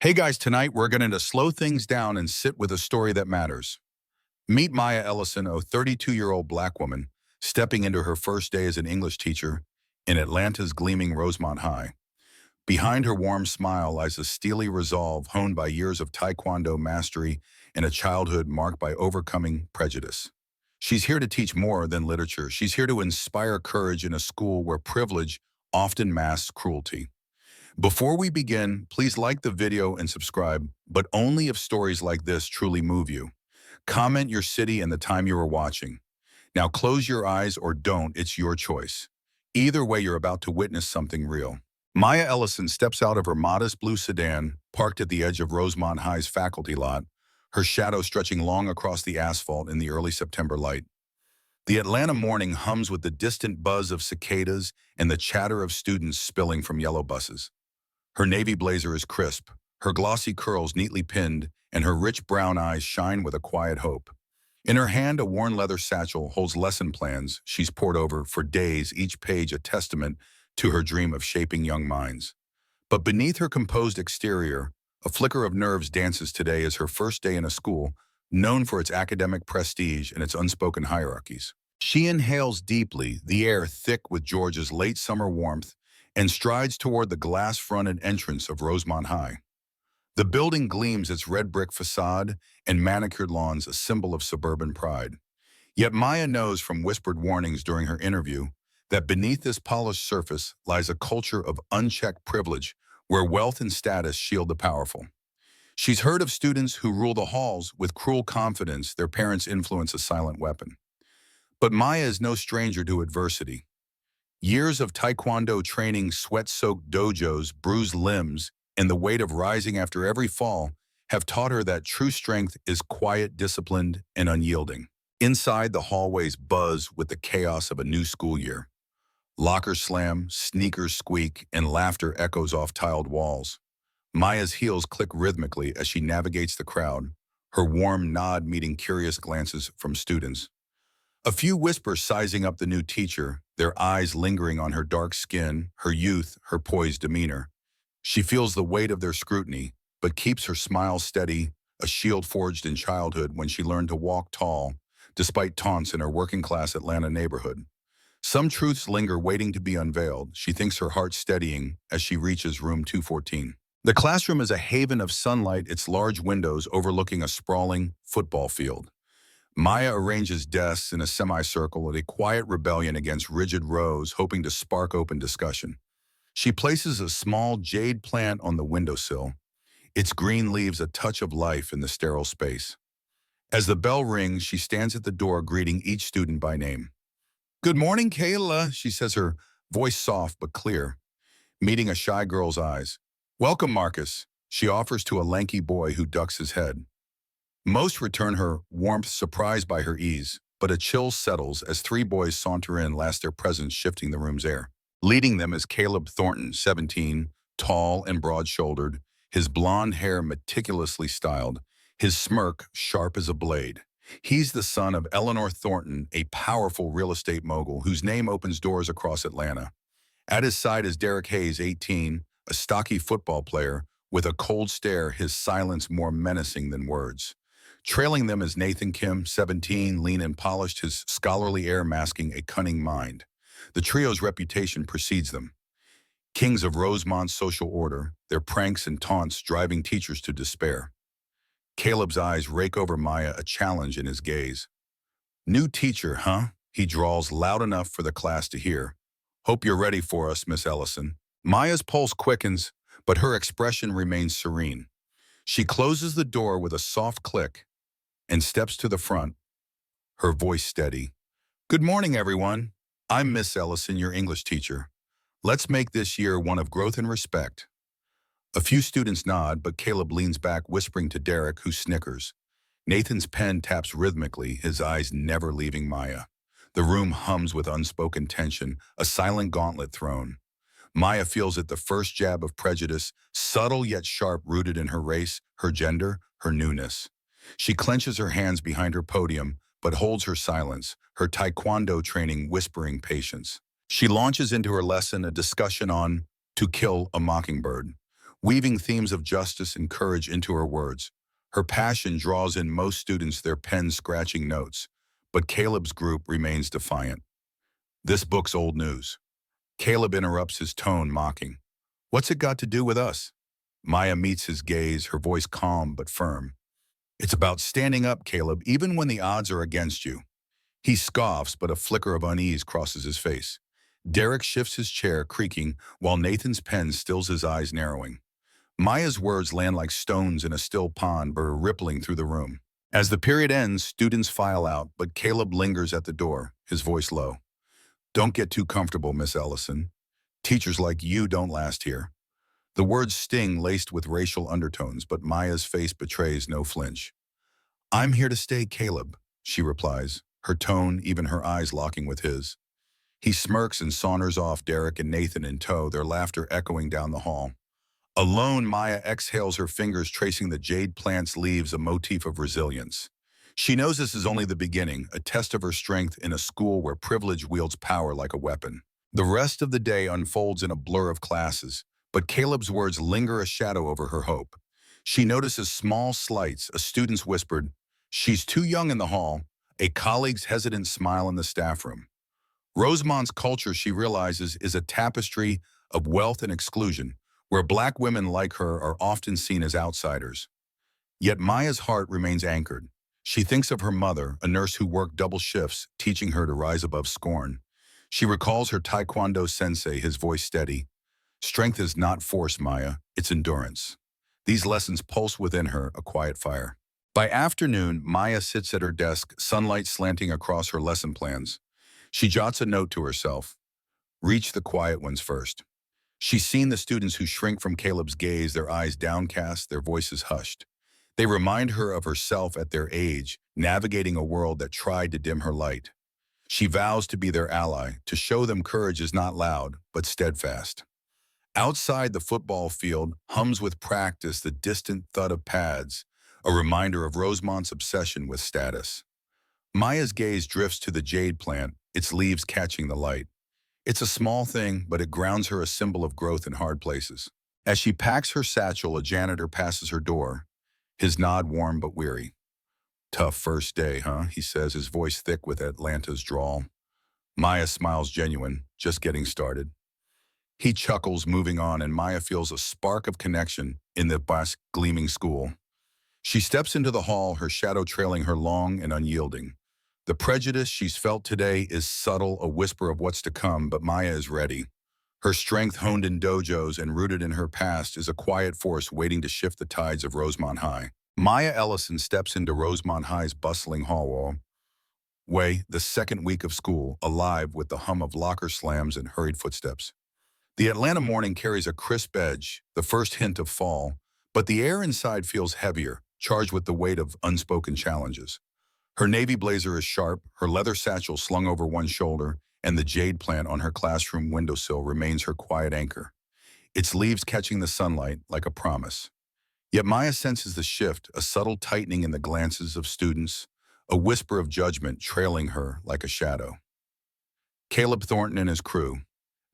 Hey guys, tonight we're going to slow things down and sit with a story that matters. Meet Maya Ellison, a 32-year-old black woman, stepping into her first day as an English teacher in Atlanta's gleaming Rosemont High. Behind her warm smile lies a steely resolve honed by years of Taekwondo mastery and a childhood marked by overcoming prejudice. She's here to teach more than literature. She's here to inspire courage in a school where privilege often masks cruelty. Before we begin, please like the video and subscribe, but only if stories like this truly move you. Comment your city and the time you are watching. Now close your eyes or don't, it's your choice. Either way, you're about to witness something real. Maya Ellison steps out of her modest blue sedan, parked at the edge of Rosemont High's faculty lot, her shadow stretching long across the asphalt in the early September light. The Atlanta morning hums with the distant buzz of cicadas and the chatter of students spilling from yellow buses. Her navy blazer is crisp, her glossy curls neatly pinned, and her rich brown eyes shine with a quiet hope. In her hand, a worn leather satchel holds lesson plans she's pored over for days, each page a testament to her dream of shaping young minds. But beneath her composed exterior, a flicker of nerves dances today as her first day in a school known for its academic prestige and its unspoken hierarchies. She inhales deeply, the air thick with Georgia's late summer warmth, and strides toward the glass-fronted entrance of Rosemont High. The building gleams its red brick facade and manicured lawns, a symbol of suburban pride. Yet Maya knows from whispered warnings during her interview that beneath this polished surface lies a culture of unchecked privilege where wealth and status shield the powerful. She's heard of students who rule the halls with cruel confidence, their parents' influence a silent weapon. But Maya is no stranger to adversity. Years of Taekwondo training, sweat-soaked dojos, bruised limbs, and the weight of rising after every fall have taught her that true strength is quiet, disciplined, and unyielding. Inside, the hallways buzz with the chaos of a new school year. Lockers slam, sneakers squeak, and laughter echoes off tiled walls. Maya's heels click rhythmically as she navigates the crowd, her warm nod meeting curious glances from students. A few whisper sizing up the new teacher, their eyes lingering on her dark skin, her youth, her poised demeanor. She feels the weight of their scrutiny, but keeps her smile steady, a shield forged in childhood when she learned to walk tall, despite taunts in her working-class Atlanta neighborhood. Some truths linger waiting to be unveiled. She thinks her heart steadying as she reaches room 214. The classroom is a haven of sunlight, its large windows overlooking a sprawling football field. Maya arranges desks in a semicircle, a quiet rebellion against rigid rows, hoping to spark open discussion. She places a small jade plant on the windowsill, its green leaves a touch of life in the sterile space. As the bell rings, she stands at the door, greeting each student by name. "Good morning, Kayla," she says, her voice soft but clear, meeting a shy girl's eyes. "Welcome, Marcus," she offers to a lanky boy who ducks his head. Most return her warmth, surprised by her ease, but a chill settles as three boys saunter in, their presence shifting the room's air. Leading them is Caleb Thornton, 17, tall and broad-shouldered, his blonde hair meticulously styled, his smirk sharp as a blade. He's the son of Eleanor Thornton, a powerful real estate mogul whose name opens doors across Atlanta. At his side is Derek Hayes, 18, a stocky football player with a cold stare, his silence more menacing than words. Trailing them is Nathan Kim, 17, lean and polished, his scholarly air masking a cunning mind. The trio's reputation precedes them. Kings of Rosemont's social order, their pranks and taunts driving teachers to despair. Caleb's eyes rake over Maya, a challenge in his gaze. "New teacher, huh?" he drawls loud enough for the class to hear. "Hope you're ready for us, Miss Ellison." Maya's pulse quickens, but her expression remains serene. She closes the door with a soft click and steps to the front, her voice steady. "Good morning, everyone. I'm Miss Ellison, your English teacher. Let's make this year one of growth and respect." A few students nod, but Caleb leans back, whispering to Derek, who snickers. Nathan's pen taps rhythmically, his eyes never leaving Maya. The room hums with unspoken tension, a silent gauntlet thrown. Maya feels it, the first jab of prejudice, subtle yet sharp, rooted in her race, her gender, her newness. She clenches her hands behind her podium, but holds her silence, her Taekwondo training whispering patience. She launches into her lesson, a discussion on "To Kill a Mockingbird," weaving themes of justice and courage into her words. Her passion draws in most students, their pens scratching notes, but Caleb's group remains defiant. This book's old news. Caleb interrupts, his tone mocking. What's it got to do with us? Maya meets his gaze, her voice calm but firm. It's about standing up, Caleb, even when the odds are against you. He scoffs, but a flicker of unease crosses his face. Derek shifts his chair, creaking, while Nathan's pen stills, his eyes narrowing. Maya's words land like stones in a still pond, but are rippling through the room. As the period ends, students file out, but Caleb lingers at the door, his voice low. Don't get too comfortable, Miss Ellison. Teachers like you don't last here. The words sting, laced with racial undertones, but Maya's face betrays no flinch. I'm here to stay, Caleb, she replies, her tone, even her eyes locking with his. He smirks and saunters off, Derek and Nathan in tow, their laughter echoing down the hall. Alone, Maya exhales, her fingers tracing the jade plant's leaves, a motif of resilience. She knows this is only the beginning, a test of her strength in a school where privilege wields power like a weapon. The rest of the day unfolds in a blur of classes, but Caleb's words linger, a shadow over her hope. She notices small slights, a student's whispered, "She's too young," in the hall, a colleague's hesitant smile in the staff room. Rosemont's culture, she realizes, is a tapestry of wealth and exclusion, where Black women like her are often seen as outsiders. Yet Maya's heart remains anchored. She thinks of her mother, a nurse who worked double shifts, teaching her to rise above scorn. She recalls her Taekwondo sensei, his voice steady. Strength is not force, Maya, it's endurance. These lessons pulse within her, a quiet fire. By afternoon, Maya sits at her desk, sunlight slanting across her lesson plans. She jots a note to herself. Reach the quiet ones first. She's seen the students who shrink from Caleb's gaze, their eyes downcast, their voices hushed. They remind her of herself at their age, navigating a world that tried to dim her light. She vows to be their ally, to show them courage is not loud, but steadfast. Outside, the football field hums with practice, the distant thud of pads, a reminder of Rosemont's obsession with status. Maya's gaze drifts to the jade plant, its leaves catching the light. It's a small thing, but it grounds her, a symbol of growth in hard places. As she packs her satchel, a janitor passes her door, his nod warm but weary. Tough first day, huh? He says, his voice thick with Atlanta's drawl. Maya smiles, genuine, just getting started. He chuckles, moving on, and Maya feels a spark of connection in the vast, gleaming school. She steps into the hall, her shadow trailing her, long and unyielding. The prejudice she's felt today is subtle, a whisper of what's to come, but Maya is ready. Her strength, honed in dojos and rooted in her past, is a quiet force waiting to shift the tides of Rosemont High. Maya Ellison steps into Rosemont High's bustling hallway, the second week of school, alive with the hum of locker slams and hurried footsteps. The Atlanta morning carries a crisp edge, the first hint of fall, but the air inside feels heavier, charged with the weight of unspoken challenges. Her navy blazer is sharp, her leather satchel slung over one shoulder, and the jade plant on her classroom windowsill remains her quiet anchor, its leaves catching the sunlight like a promise. Yet Maya senses the shift, a subtle tightening in the glances of students, a whisper of judgment trailing her like a shadow. Caleb Thornton and his crew,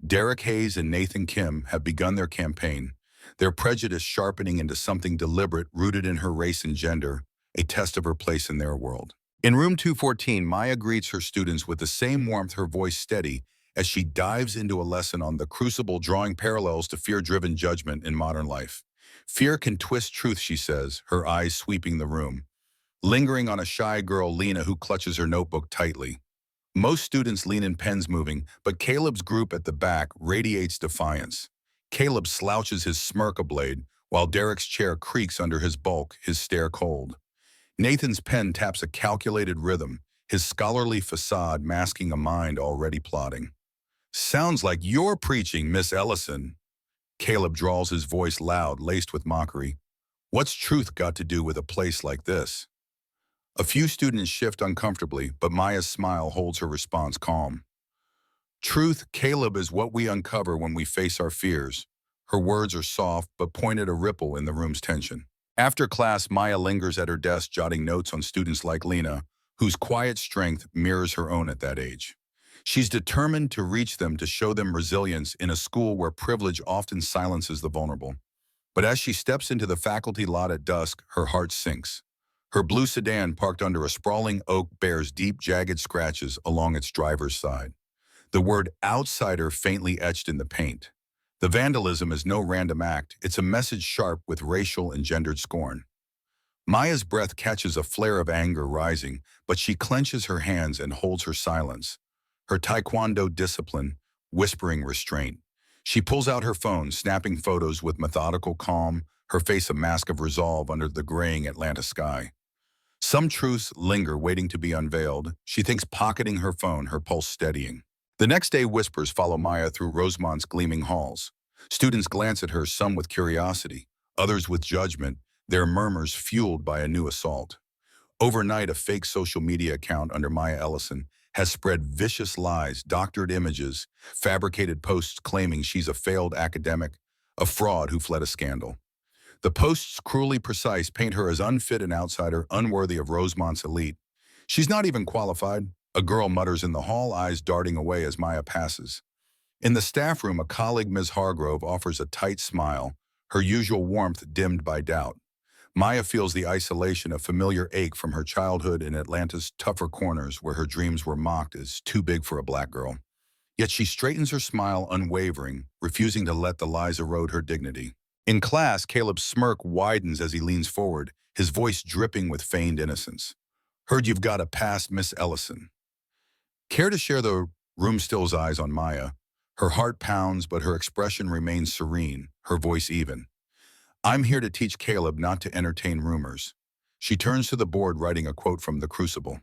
Derek Hayes and Nathan Kim, have begun their campaign, their prejudice sharpening into something deliberate, rooted in her race and gender, a test of her place in their world. In room 214, Maya greets her students with the same warmth, her voice steady, as she dives into a lesson on the crucible, drawing parallels to fear-driven judgment in modern life. Fear can twist truth, she says, her eyes sweeping the room, lingering on a shy girl, Lena, who clutches her notebook tightly. Most students lean in, pens moving, but Caleb's group at the back radiates defiance. Caleb slouches, his smirk ablaze, while Derek's chair creaks under his bulk, his stare cold. Nathan's pen taps a calculated rhythm, his scholarly facade masking a mind already plotting. Sounds like you're preaching, Miss Ellison. Caleb drawls, his voice loud, laced with mockery. What's truth got to do with a place like this? A few students shift uncomfortably, but Maya's smile holds her response calm. Truth, Caleb, is what we uncover when we face our fears. Her words are soft, but pointed, a ripple in the room's tension. After class, Maya lingers at her desk, jotting notes on students like Lena, whose quiet strength mirrors her own at that age. She's determined to reach them, to show them resilience in a school where privilege often silences the vulnerable. But as she steps into the faculty lot at dusk, her heart sinks. Her blue sedan parked under a sprawling oak bears deep, jagged scratches along its driver's side. The word outsider faintly etched in the paint. The vandalism is no random act, it's a message sharp with racial and gendered scorn. Maya's breath catches a flare of anger rising, but she clenches her hands and holds her silence. Her taekwondo discipline, whispering restraint. She pulls out her phone, snapping photos with methodical calm, her face a mask of resolve under the graying Atlanta sky. Some truths linger, waiting to be unveiled. She thinks pocketing her phone, her pulse steadying. The next day, whispers follow Maya through Rosemont's gleaming halls. Students glance at her, some with curiosity, others with judgment, their murmurs fueled by a new assault. Overnight, a fake social media account under Maya Ellison has spread vicious lies, doctored images, fabricated posts claiming she's a failed academic, a fraud who fled a scandal. The posts, cruelly precise, paint her as unfit and outsider, unworthy of Rosemont's elite. She's not even qualified, a girl mutters in the hall, eyes darting away as Maya passes. In the staff room, a colleague, Ms. Hargrove, offers a tight smile, her usual warmth dimmed by doubt. Maya feels the isolation, a familiar ache from her childhood in Atlanta's tougher corners where her dreams were mocked as too big for a black girl. Yet she straightens her smile unwavering, refusing to let the lies erode her dignity. In class, Caleb's smirk widens as he leans forward, his voice dripping with feigned innocence. "Heard you've got a past, Miss Ellison." Care to share? The room stills eyes on Maya. Her heart pounds, but her expression remains serene, her voice even. "I'm here to teach Caleb not to entertain rumors." She turns to the board, writing a quote from The Crucible.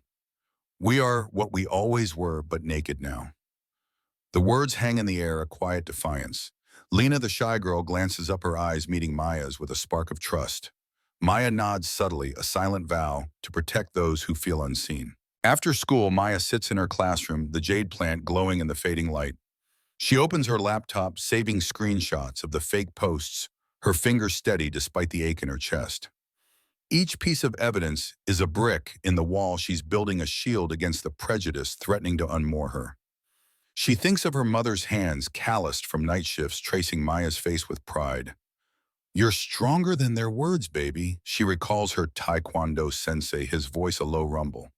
"We are what we always were, but naked now." The words hang in the air, a quiet defiance. Lena, the shy girl, glances up, her eyes meeting Maya's with a spark of trust. Maya nods subtly, a silent vow to protect those who feel unseen. After school, Maya sits in her classroom, the jade plant glowing in the fading light. She opens her laptop, saving screenshots of the fake posts, her fingers steady despite the ache in her chest. Each piece of evidence is a brick in the wall. She's building a shield against the prejudice threatening to unmoor her. She thinks of her mother's hands, calloused from night shifts, tracing Maya's face with pride. "You're stronger than their words, baby." She recalls her taekwondo sensei, his voice a low rumble.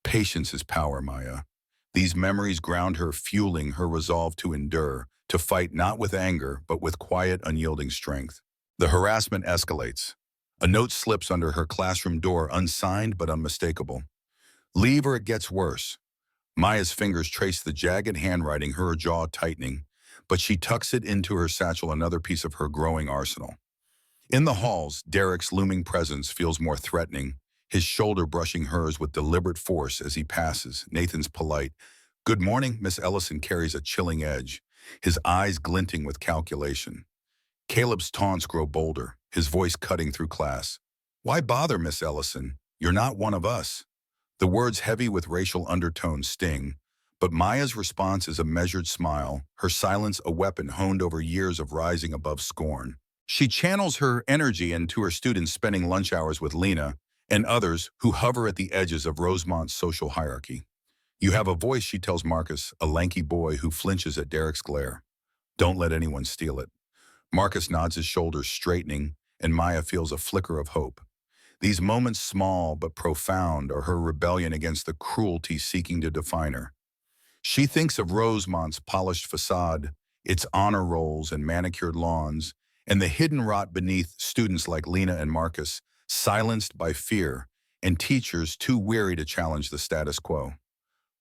"Patience is power, Maya." These memories ground her, fueling her resolve to endure, to fight not with anger, but with quiet, unyielding strength. The harassment escalates. A note slips under her classroom door, unsigned but unmistakable. "Leave or it gets worse." Maya's fingers trace the jagged handwriting, her jaw tightening, but she tucks it into her satchel, another piece of her growing arsenal. In the halls, Derek's looming presence feels more threatening, his shoulder brushing hers with deliberate force as he passes. Nathan's polite, "Good morning, Miss Ellison," carries a chilling edge, his eyes glinting with calculation. Caleb's taunts grow bolder, his voice cutting through class. "Why bother, Miss Ellison? You're not one of us." The words, heavy with racial undertones, sting, but Maya's response is a measured smile, her silence a weapon honed over years of rising above scorn. She channels her energy into her students, spending lunch hours with Lena and others who hover at the edges of Rosemont's social hierarchy. "You have a voice," she tells Marcus, a lanky boy who flinches at Derek's glare. "Don't let anyone steal it." Marcus nods, his shoulders straightening, and Maya feels a flicker of hope. These moments, small but profound, are her rebellion against the cruelty seeking to define her. She thinks of Rosemont's polished facade, its honor rolls and manicured lawns, and the hidden rot beneath, students like Lena and Marcus, silenced by fear, and teachers too weary to challenge the status quo.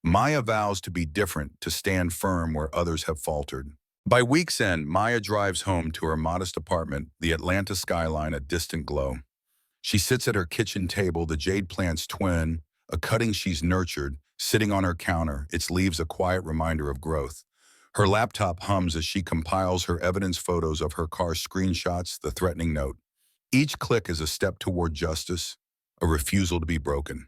Maya vows to be different, to stand firm where others have faltered. By week's end, Maya drives home to her modest apartment, the Atlanta skyline a distant glow. She sits at her kitchen table, the jade plant's twin, a cutting she's nurtured, sitting on her counter, its leaves a quiet reminder of growth. Her laptop hums as she compiles her evidence, photos of her car, screenshots, the threatening note. Each click is a step toward justice, a refusal to be broken.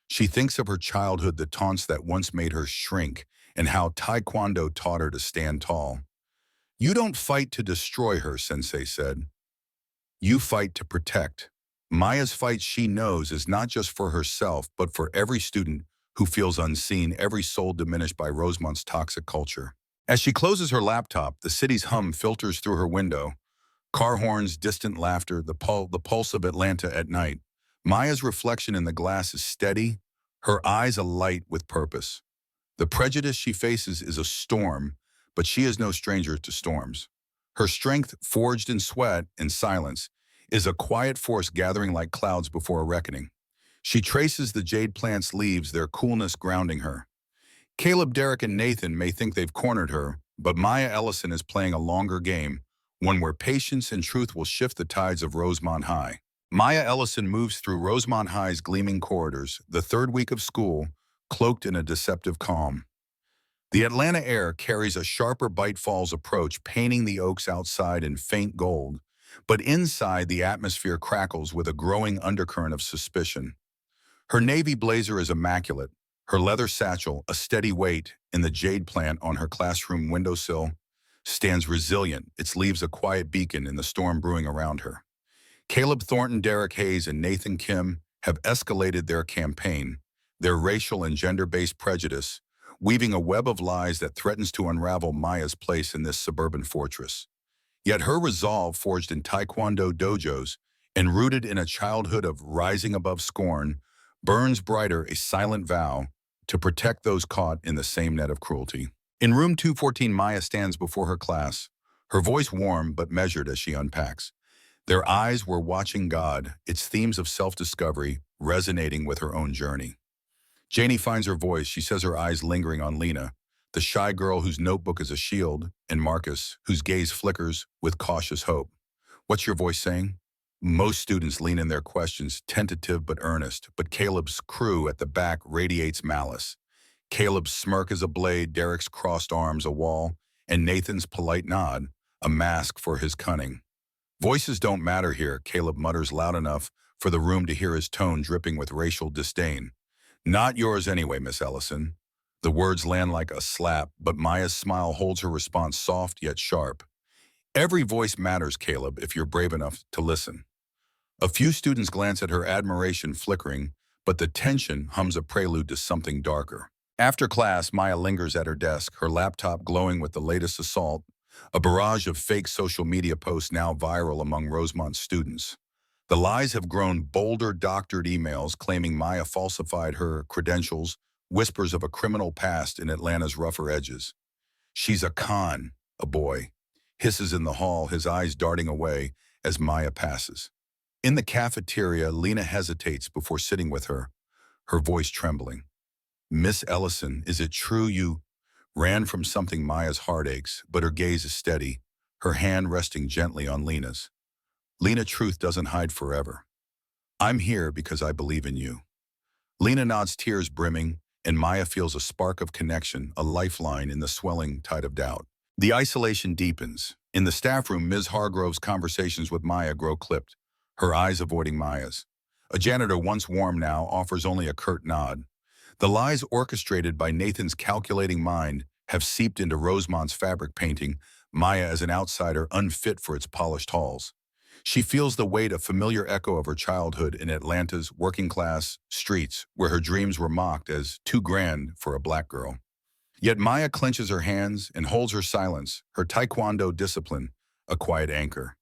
She thinks of her childhood, the taunts that once made her shrink, and how Taekwondo taught her to stand tall. "You don't fight to destroy her," Sensei said. "You fight to protect." Maya's fight, she knows, is not just for herself, but for every student who feels unseen, every soul diminished by Rosemont's toxic culture. As she closes her laptop, the city's hum filters through her window. Car horns, distant laughter, the pulse of Atlanta at night. Maya's reflection in the glass is steady, her eyes alight with purpose. The prejudice she faces is a storm, but she is no stranger to storms. Her strength, forged in sweat and silence, is a quiet force gathering like clouds before a reckoning. She traces the jade plant's leaves, their coolness grounding her. Caleb, Derek, and Nathan may think they've cornered her, but Maya Ellison is playing a longer game, one where patience and truth will shift the tides of Rosemont High. Maya Ellison moves through Rosemont High's gleaming corridors, the third week of school, cloaked in a deceptive calm. The Atlanta air carries a sharper Bite Falls approach, painting the oaks outside in faint gold, but inside the atmosphere crackles with a growing undercurrent of suspicion. Her navy blazer is immaculate, her leather satchel, a steady weight, in the jade plant on her classroom windowsill, stands resilient, its leaves a quiet beacon in the storm brewing around her. Caleb Thornton, Derek Hayes, and Nathan Kim have escalated their campaign, their racial and gender-based prejudice, weaving a web of lies that threatens to unravel Maya's place in this suburban fortress. Yet her resolve, forged in Taekwondo dojos and rooted in a childhood of rising above scorn, burns brighter, a silent vow to protect those caught in the same net of cruelty. In room 214, Maya stands before her class, her voice warm but measured as she unpacks. Their eyes were watching God, its themes of self-discovery resonating with her own journey. Janie finds her voice. She says her eyes lingering on Lena, the shy girl whose notebook is a shield, and Marcus, whose gaze flickers with cautious hope. What's your voice saying? Most students lean in their questions, tentative but earnest, but Caleb's crew at the back radiates malice. Caleb's smirk is a blade, Derek's crossed arms a wall, and Nathan's polite nod, a mask for his cunning. Voices don't matter here, Caleb mutters loud enough for the room to hear his tone dripping with racial disdain. Not yours anyway, Miss Ellison. The words land like a slap, but Maya's smile holds her response soft yet sharp. Every voice matters, Caleb, if you're brave enough to listen. A few students glance at her, admiration flickering, but the tension hums a prelude to something darker. After class, Maya lingers at her desk, her laptop glowing with the latest assault, a barrage of fake social media posts now viral among Rosemont students. The lies have grown bolder, doctored emails claiming Maya falsified her credentials, whispers of a criminal past in Atlanta's rougher edges. She's a con, a boy, hisses in the hall, his eyes darting away as Maya passes. In the cafeteria, Lena hesitates before sitting with her, her voice trembling. Miss Ellison, is it true you ran from something? Maya's heart aches, but her gaze is steady, her hand resting gently on Lena's. Lena, truth doesn't hide forever. I'm here because I believe in you. Lena nods, tears brimming, and Maya feels a spark of connection, a lifeline in the swelling tide of doubt. The isolation deepens. In the staff room, Ms. Hargrove's conversations with Maya grow clipped, her eyes avoiding Maya's. A janitor, once warm now, offers only a curt nod. The lies orchestrated by Nathan's calculating mind have seeped into Rosemont's fabric, painting Maya as an outsider unfit for its polished halls. She feels the weight, a familiar echo of her childhood in Atlanta's working-class streets, where her dreams were mocked as too grand for a black girl. Yet Maya clenches her hands and holds her silence, her Taekwondo discipline, a quiet anchor.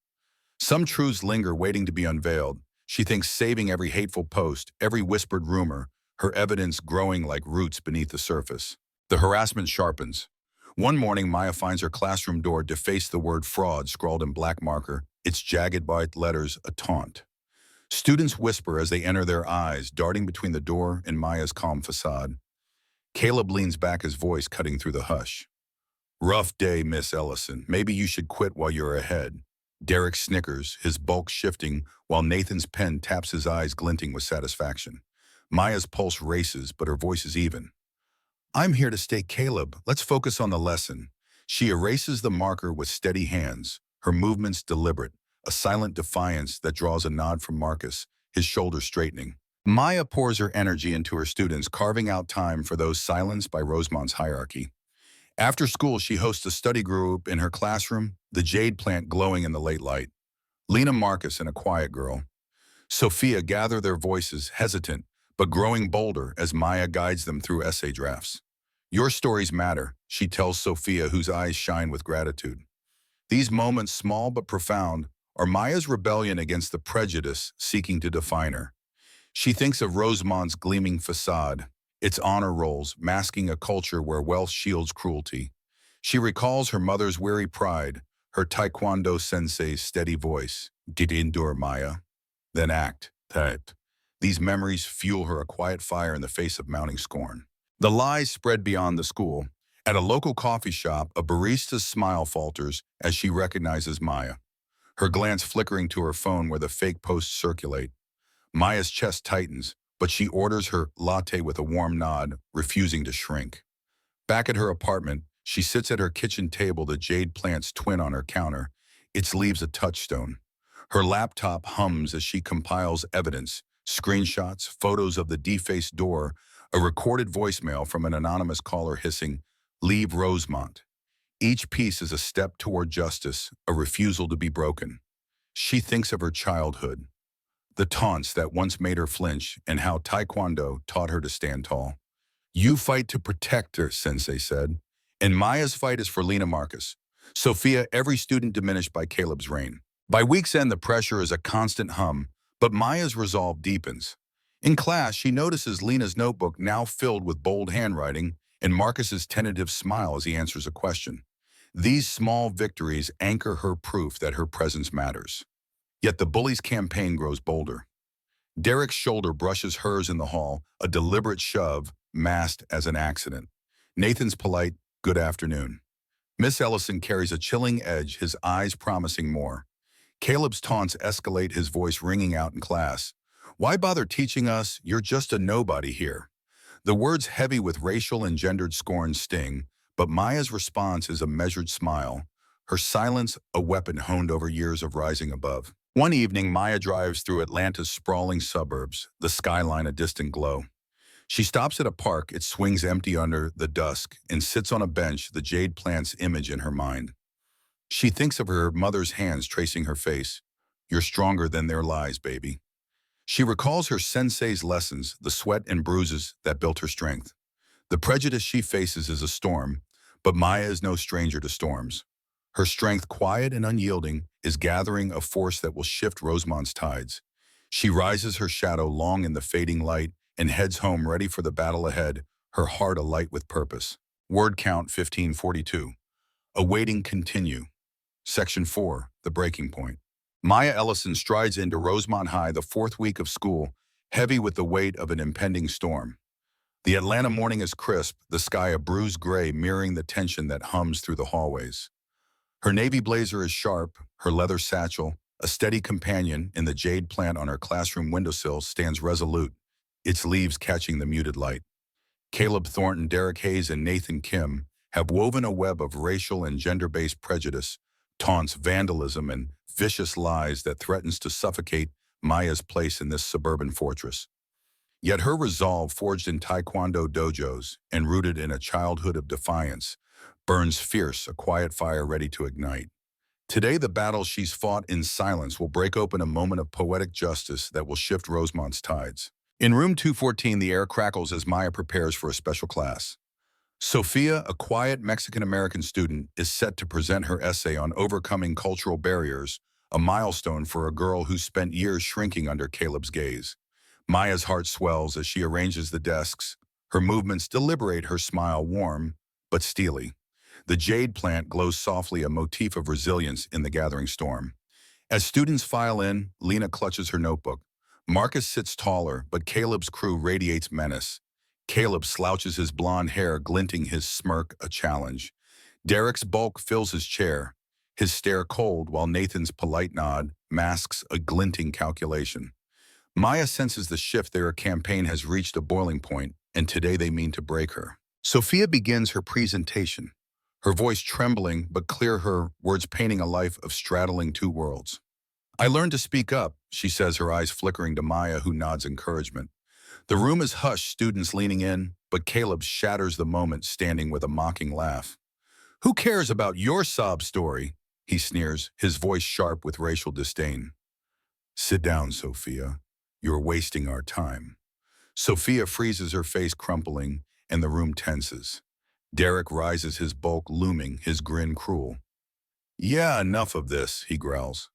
Some truths linger, waiting to be unveiled. She thinks, saving every hateful post, every whispered rumor, her evidence growing like roots beneath the surface. The harassment sharpens. One morning, Maya finds her classroom door defaced, the word fraud scrawled in black marker, its jagged white letters a taunt. Students whisper as they enter, their eyes darting between the door and Maya's calm facade. Caleb leans back, his voice cutting through the hush. Rough day, Miss Ellison. Maybe you should quit while you're ahead. Derek snickers, his bulk shifting, while Nathan's pen taps, his eyes glinting with satisfaction. Maya's pulse races, but her voice is even. I'm here to stay, Caleb. Let's focus on the lesson. She erases the marker with steady hands, her movements deliberate, a silent defiance that draws a nod from Marcus, his shoulders straightening. Maya pours her energy into her students, carving out time for those silenced by Rosemont's hierarchy. After school, she hosts a study group in her classroom, the jade plant glowing in the late light. Lena, Marcus, and a quiet girl, Sophia, gather their voices, hesitant, but growing bolder as Maya guides them through essay drafts. Your stories matter, she tells Sophia, whose eyes shine with gratitude. These moments, small but profound, or Maya's rebellion against the prejudice seeking to define her? She thinks of Rosamond's gleaming facade, its honor rolls masking a culture where wealth shields cruelty. She recalls her mother's weary pride, her taekwondo sensei's steady voice. Did endure, Maya? Then act. Type. These memories fuel her a quiet fire in the face of mounting scorn. The lies spread beyond the school. At a local coffee shop, a barista's smile falters as she recognizes Maya, her glance flickering to her phone where the fake posts circulate. Maya's chest tightens, but she orders her latte with a warm nod, refusing to shrink. Back at her apartment, she sits at her kitchen table, the jade plant's twin on her counter, its leaves a touchstone. Her laptop hums as she compiles evidence, screenshots, photos of the defaced door, a recorded voicemail from an anonymous caller hissing, "Leave Rosemont." Each piece is a step toward justice, a refusal to be broken. She thinks of her childhood, the taunts that once made her flinch, and how Taekwondo taught her to stand tall. "You fight to protect her," Sensei said. And Maya's fight is for Lena Marcus. Sophia, every student diminished by Caleb's reign. By week's end, the pressure is a constant hum, but Maya's resolve deepens. In class, she notices Lena's notebook now filled with bold handwriting and Marcus's tentative smile as he answers a question. These small victories anchor her proof that her presence matters. Yet the Bullies' campaign grows bolder. Derek's shoulder brushes hers in the hall, a deliberate shove, masked as an accident. Nathan's polite, "Good afternoon." Miss Ellison carries a chilling edge, his eyes promising more. Caleb's taunts escalate, his voice ringing out in class. "Why bother teaching us? You're just a nobody here." The words, heavy with racial and gendered scorn, sting, but Maya's response is a measured smile, her silence a weapon honed over years of rising above. One evening, Maya drives through Atlanta's sprawling suburbs, the skyline a distant glow. She stops at a park, it swings empty under the dusk, and sits on a bench, the jade plant's image in her mind. She thinks of her mother's hands tracing her face. "You're stronger than their lies, baby." She recalls her sensei's lessons, the sweat and bruises that built her strength. The prejudice she faces is a storm, but Maya is no stranger to storms. Her strength, quiet and unyielding, is gathering a force that will shift Rosamond's tides. She rises her shadow long in the fading light and heads home ready for the battle ahead, her heart alight with purpose. Word count 1542. Awaiting continue. Section 4, the breaking point. Maya Ellison strides into Rosemont High, the fourth week of school, heavy with the weight of an impending storm. The Atlanta morning is crisp, the sky a bruised gray mirroring the tension that hums through the hallways. Her navy blazer is sharp, her leather satchel, a steady companion in the jade plant on her classroom windowsill, stands resolute, its leaves catching the muted light. Caleb Thornton, Derek Hayes, and Nathan Kim have woven a web of racial and gender-based prejudice, taunts, vandalism, and vicious lies that threatens to suffocate Maya's place in this suburban fortress. Yet her resolve, forged in Taekwondo dojos and rooted in a childhood of defiance, burns fierce, a quiet fire ready to ignite. Today, the battle she's fought in silence will break open a moment of poetic justice that will shift Rosemont's tides. In room 214, the air crackles as Maya prepares for a special class. Sophia, a quiet Mexican-American student, is set to present her essay on overcoming cultural barriers, a milestone for a girl who spent years shrinking under Caleb's gaze. Maya's heart swells as she arranges the desks, her movements deliberate, her smile warm but steely. The jade plant glows softly, a motif of resilience in the gathering storm. As students file in, Lena clutches her notebook. Marcus sits taller, but Caleb's crew radiates menace. Caleb slouches his blonde hair, glinting, his smirk a challenge. Derek's bulk fills his chair, his stare cold, while Nathan's polite nod masks a glinting calculation. Maya senses the shift. Their campaign has reached a boiling point, and today they mean to break her. Sophia begins her presentation, her voice trembling but clear, her words painting a life of straddling two worlds. "I learned to speak up," she says, her eyes flickering to Maya, who nods encouragement. The room is hushed, students leaning in, but Caleb shatters the moment, standing with a mocking laugh. "Who cares about your sob story?" he sneers, his voice sharp with racial disdain. "Sit down, Sophia. You're wasting our time." Sophia freezes, her face crumpling, and the room tenses. Derek rises, his bulk looming, his grin cruel. "Yeah, enough of this," he growls.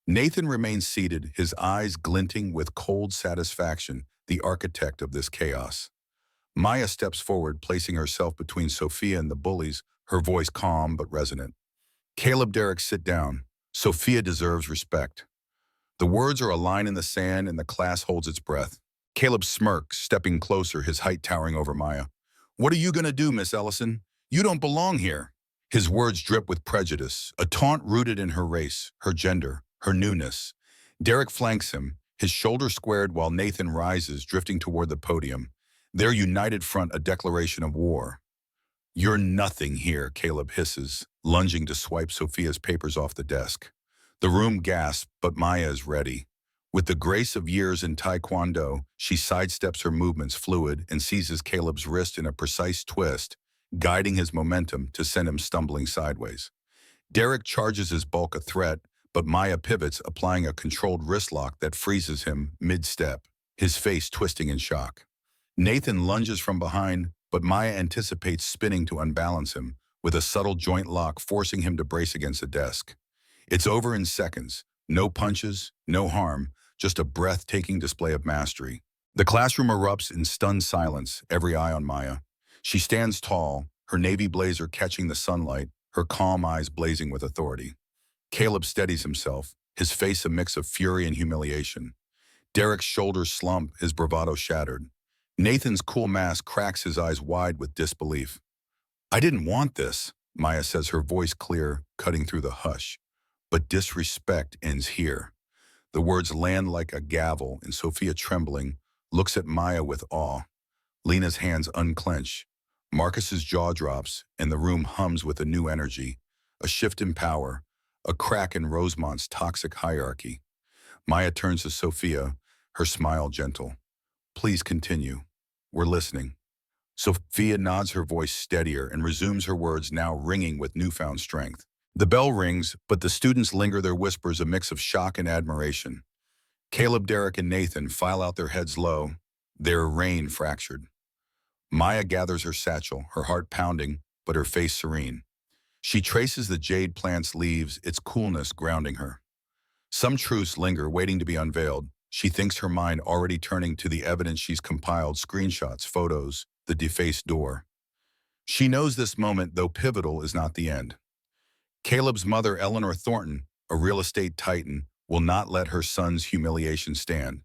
Nathan remains seated, his eyes glinting with cold satisfaction, the architect of this chaos. Maya steps forward, placing herself between Sophia and the bullies, her voice calm but resonant. Caleb, Derek, sit down. Sophia deserves respect. The words are a line in the sand and the class holds its breath. Caleb smirks, stepping closer, his height towering over Maya. What are you going to do, Miss Ellison? You don't belong here. His words drip with prejudice, a taunt rooted in her race, her gender, her newness. Derek flanks him, his shoulders squared while Nathan rises, drifting toward the podium. Their united front a declaration of war. You're nothing here, Caleb hisses, lunging to swipe Sophia's papers off the desk. The room gasps, but Maya is ready. With the grace of years in Taekwondo, she sidesteps her movements fluid and seizes Caleb's wrist in a precise twist, guiding his momentum to send him stumbling sideways. Derek charges his bulk a threat, but Maya pivots, applying a controlled wrist lock that freezes him mid-step, his face twisting in shock. Nathan lunges from behind, but Maya anticipates spinning to unbalance him, with a subtle joint lock forcing him to brace against the desk. It's over in seconds. No punches, no harm, just a breathtaking display of mastery. The classroom erupts in stunned silence, every eye on Maya. She stands tall, her navy blazer catching the sunlight, her calm eyes blazing with authority. Caleb steadies himself, his face a mix of fury and humiliation. Derek's shoulders slump, his bravado shattered. Nathan's cool mask cracks his eyes wide with disbelief. I didn't want this, Maya says, her voice clear, cutting through the hush. But disrespect ends here. The words land like a gavel, and Sophia, trembling, looks at Maya with awe. Lena's hands unclench. Marcus's jaw drops, and the room hums with a new energy, a shift in power, a crack in Rosemont's toxic hierarchy. Maya turns to Sophia, her smile gentle. Please continue. We're listening. Sophia nods, her voice steadier, and resumes her words, now ringing with newfound strength. The bell rings, but the students linger, their whispers a mix of shock and admiration. Caleb, Derek, and Nathan file out their heads low, their rein fractured. Maya gathers her satchel, her heart pounding, but her face serene. She traces the jade plant's leaves, its coolness grounding her. Some truths linger, waiting to be unveiled. She thinks, her mind already turning to the evidence she's compiled, screenshots, photos, the defaced door. She knows this moment, though pivotal, is not the end. Caleb's mother, Eleanor Thornton, a real estate titan, will not let her son's humiliation stand.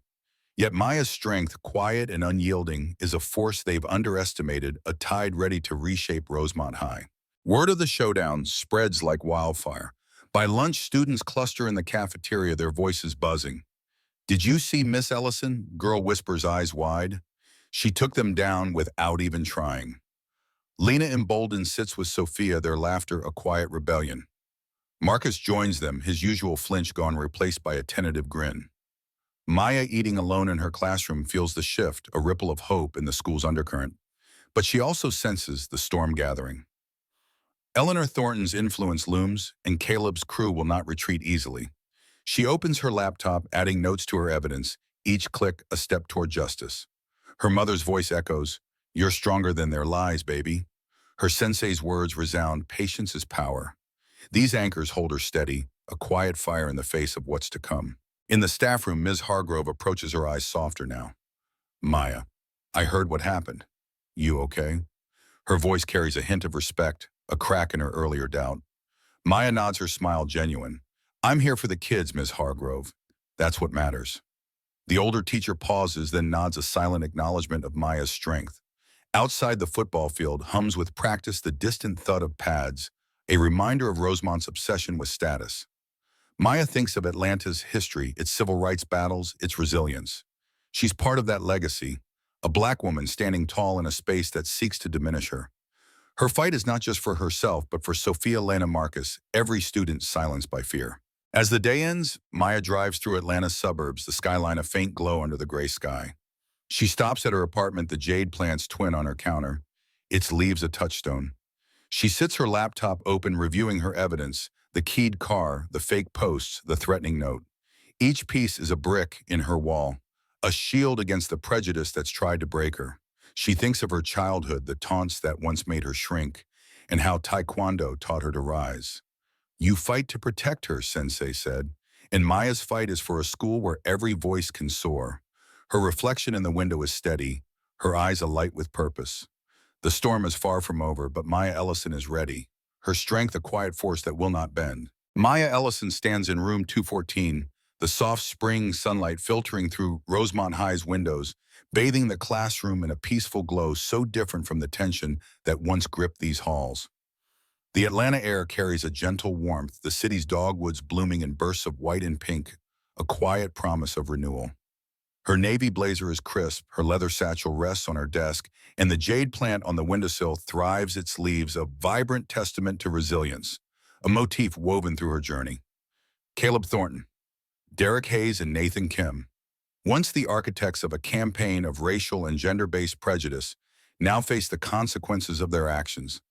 Yet Maya's strength, quiet and unyielding, is a force they've underestimated, a tide ready to reshape Rosemont High. Word of the showdown spreads like wildfire. By lunch, students cluster in the cafeteria, their voices buzzing. Did you see Miss Ellison? Girl whispers, eyes wide. She took them down without even trying. Lena, emboldened, sits with Sophia, their laughter a quiet rebellion. Marcus joins them, his usual flinch gone, replaced by a tentative grin. Maya, eating alone in her classroom, feels the shift, a ripple of hope in the school's undercurrent. But she also senses the storm gathering. Eleanor Thornton's influence looms, and Caleb's crew will not retreat easily. She opens her laptop, adding notes to her evidence, each click a step toward justice. Her mother's voice echoes, "You're stronger than their lies, baby." Her sensei's words resound, "Patience is power." These anchors hold her steady, a quiet fire in the face of what's to come. In the staff room, Ms. Hargrove approaches, her eyes softer now. "Maya, I heard what happened. You okay?" Her voice carries a hint of respect, a crack in her earlier doubt. Maya nods, her smile genuine. "I'm here for the kids, Ms. Hargrove. That's what matters." The older teacher pauses, then nods a silent acknowledgement of Maya's strength. Outside the football field hums with practice the distant thud of pads, a reminder of Rosemont's obsession with status. Maya thinks of Atlanta's history, its civil rights battles, its resilience. She's part of that legacy, a black woman standing tall in a space that seeks to diminish her. Her fight is not just for herself, but for Sophia, Lena, Marcus, every student silenced by fear. As the day ends, Maya drives through Atlanta's suburbs, the skyline a faint glow under the gray sky. She stops at her apartment, the jade plant's twin on her counter, its leaves a touchstone. She sits, her laptop open, reviewing her evidence, the keyed car, the fake posts, the threatening note. Each piece is a brick in her wall, a shield against the prejudice that's tried to break her. She thinks of her childhood, the taunts that once made her shrink, and how Taekwondo taught her to rise. "You fight to protect her," Sensei said, And Maya's fight is for a school where every voice can soar. Her reflection in the window is steady, her eyes alight with purpose. The storm is far from over, but Maya Ellison is ready, her strength a quiet force that will not bend. Maya Ellison stands in room 214, the soft spring sunlight filtering through Rosemont High's windows, bathing the classroom in a peaceful glow so different from the tension that once gripped these halls. The Atlanta air carries a gentle warmth, the city's dogwoods blooming in bursts of white and pink, a quiet promise of renewal. Her navy blazer is crisp, her leather satchel rests on her desk, and the jade plant on the windowsill thrives its leaves, a vibrant testament to resilience, a motif woven through her journey. Caleb Thornton, Derek Hayes, and Nathan Kim, once the architects of a campaign of racial and gender-based prejudice, now face the consequences of their actions.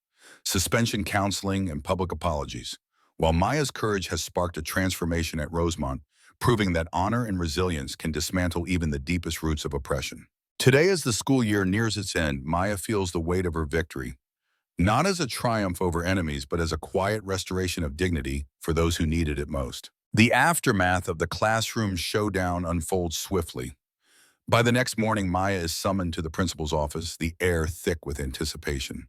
Suspension counseling and public apologies. While Maya's courage has sparked a transformation at Rosemont, proving that honor and resilience can dismantle even the deepest roots of oppression. Today, as the school year nears its end, Maya feels the weight of her victory, not as a triumph over enemies, but as a quiet restoration of dignity for those who needed it most. The aftermath of the classroom showdown unfolds swiftly. By the next morning, Maya is summoned to the principal's office, the air thick with anticipation.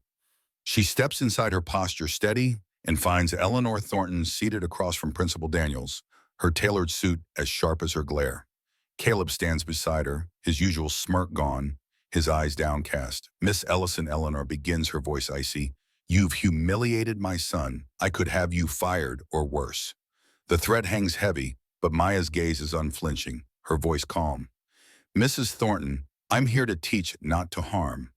She steps inside, her posture steady, and finds Eleanor Thornton seated across from Principal Daniels, her tailored suit as sharp as her glare. Caleb stands beside her, his usual smirk gone, his eyes downcast. Miss Ellison, Eleanor begins, her voice icy. You've humiliated my son. I could have you fired or worse. The threat hangs heavy, but Maya's gaze is unflinching, her voice calm. Mrs. Thornton, I'm here to teach, not to harm.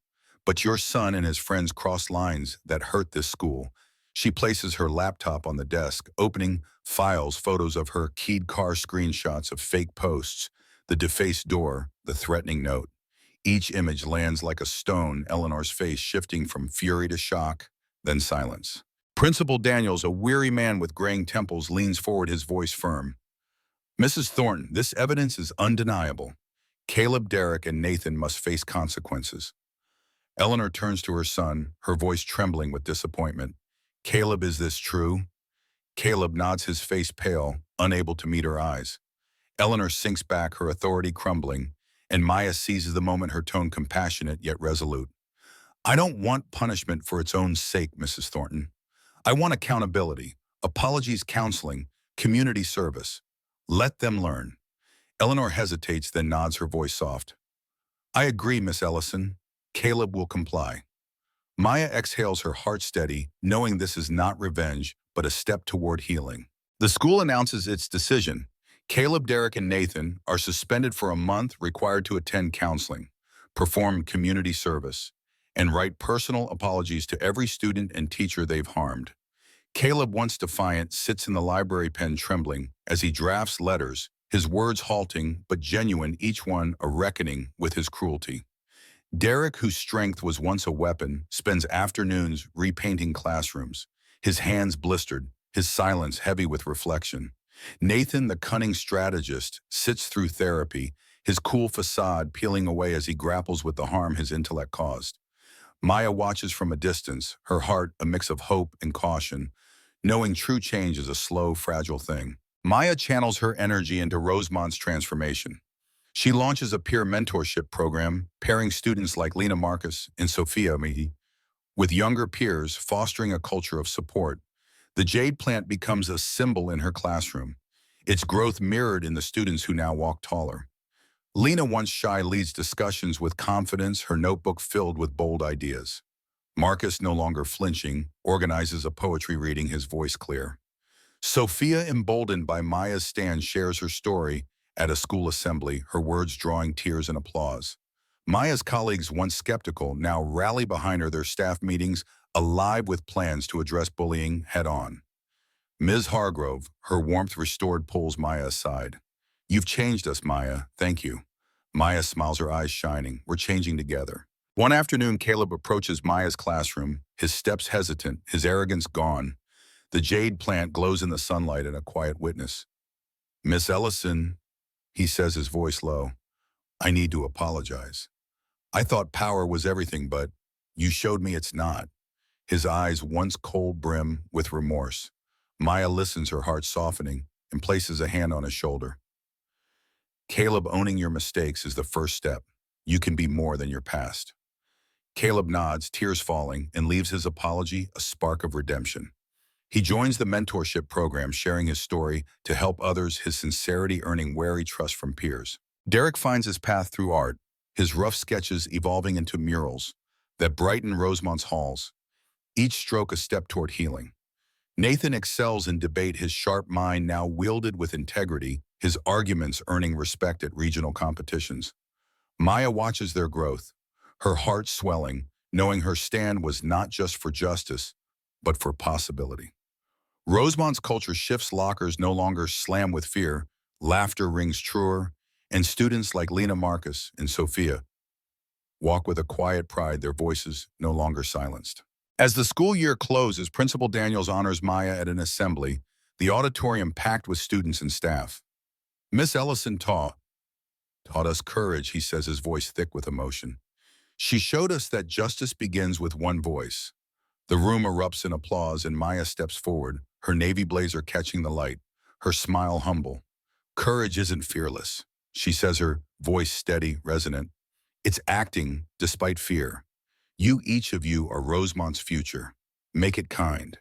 But your son and his friends cross lines that hurt this school. She places her laptop on the desk, opening files, photos of her keyed car, screenshots of fake posts, the defaced door, the threatening note. Each image lands like a stone, Eleanor's face shifting from fury to shock, then silence. Principal Daniels, a weary man with graying temples, leans forward, his voice firm. Mrs. Thornton, this evidence is undeniable. Caleb, Derek, and Nathan must face consequences. Eleanor turns to her son, her voice trembling with disappointment. Caleb, is this true? Caleb nods, his face pale, unable to meet her eyes. Eleanor sinks back, her authority crumbling, and Maya seizes the moment, her tone compassionate yet resolute. I don't want punishment for its own sake, Mrs. Thornton. I want accountability, apologies, counseling, community service. Let them learn. Eleanor hesitates, then nods, her voice soft. I agree, Miss Ellison. Caleb will comply. Maya exhales, her heart steady, knowing this is not revenge, but a step toward healing. The school announces its decision. Caleb, Derek, and Nathan are suspended for a month, required to attend counseling, perform community service, and write personal apologies to every student and teacher they've harmed. Caleb, once defiant, sits in the library, pen trembling as he drafts letters, his words halting but genuine, each one a reckoning with his cruelty. Derek, whose strength was once a weapon, spends afternoons repainting classrooms, his hands blistered, his silence heavy with reflection. Nathan, the cunning strategist, sits through therapy, his cool facade peeling away as he grapples with the harm his intellect caused. Maya watches from a distance, her heart a mix of hope and caution, knowing true change is a slow, fragile thing. Maya channels her energy into Rosemont's transformation. She launches a peer mentorship program, pairing students like Lena Marcus and Sophia Mihi with younger peers, fostering a culture of support. The jade plant becomes a symbol in her classroom, its growth mirrored in the students who now walk taller. Lena, once shy, leads discussions with confidence, her notebook filled with bold ideas. Marcus, no longer flinching, organizes a poetry reading, his voice clear. Sophia, emboldened by Maya's stand, shares her story at a school assembly, her words drawing tears and applause. Maya's colleagues, once skeptical, now rally behind her, their staff meetings alive with plans to address bullying head-on. Ms. Hargrove, her warmth restored, pulls Maya aside. You've changed us, Maya. Thank you. Maya smiles, her eyes shining. We're changing together. One afternoon, Caleb approaches Maya's classroom, his steps hesitant, his arrogance gone. The jade plant glows in the sunlight in a quiet witness. Miss Ellison, he says, his voice low, I need to apologize. I thought power was everything, but you showed me it's not. His eyes once cold brim with remorse. Maya listens, her heart softening. and places a hand on his shoulder. Caleb, owning your mistakes is the first step. You can be more than your past. Caleb nods, tears falling, and leaves his apology a spark of redemption. He joins the mentorship program, sharing his story to help others, his sincerity earning wary trust from peers. Derek finds his path through art, his rough sketches evolving into murals that brighten Rosemont's halls, each stroke a step toward healing. Nathan excels in debate, his sharp mind now wielded with integrity, his arguments earning respect at regional competitions. Maya watches their growth, her heart swelling, knowing her stand was not just for justice, but for possibility. Rosemont's culture shifts, lockers no longer slam with fear, laughter rings truer, and students like Lena, Marcus, and Sophia walk with a quiet pride, their voices no longer silenced. As the school year closes, Principal Daniels honors Maya at an assembly, the auditorium packed with students and staff. Miss Ellison taught us courage, he says, his voice thick with emotion. She showed us that justice begins with one voice. The room erupts in applause and Maya steps forward, her navy blazer catching the light, her smile humble. Courage isn't fearless, she says, her voice steady, resonant. It's acting despite fear. Each of you are Rosemont's future. Make it kind.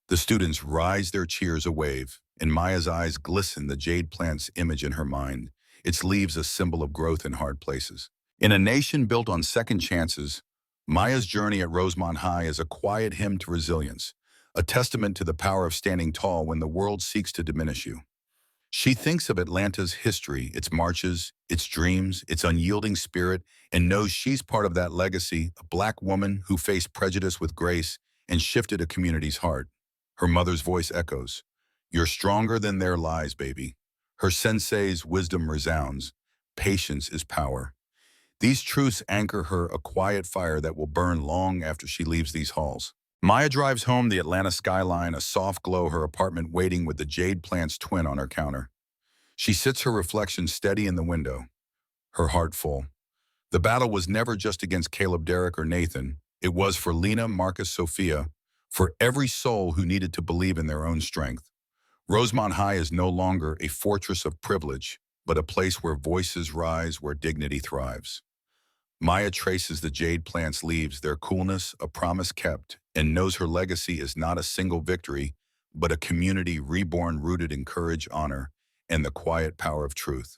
The students rise, their cheers a wave, and Maya's eyes glisten, the jade plant's image in her mind, its leaves a symbol of growth in hard places. In a nation built on second chances, Maya's journey at Rosemont High is a quiet hymn to resilience, a testament to the power of standing tall when the world seeks to diminish you. She thinks of Atlanta's history, its marches, its dreams, its unyielding spirit, and knows she's part of that legacy, a Black woman who faced prejudice with grace and shifted a community's heart. Her mother's voice echoes, "You're stronger than their lies, baby." Her sensei's wisdom resounds, "Patience is power." These truths anchor her, a quiet fire that will burn long after she leaves these halls. Maya drives home, the Atlanta skyline, a soft glow, her apartment waiting with the jade plant's twin on her counter. She sits, her reflection steady in the window, her heart full. The battle was never just against Caleb, Derek, or Nathan. It was for Lena, Marcus, Sophia, for every soul who needed to believe in their own strength. Rosemont High is no longer a fortress of privilege, but a place where voices rise, where dignity thrives. Maya traces the jade plant's leaves, their coolness, a promise kept, and knows her legacy is not a single victory, but a community reborn, rooted in courage, honor, and the quiet power of truth.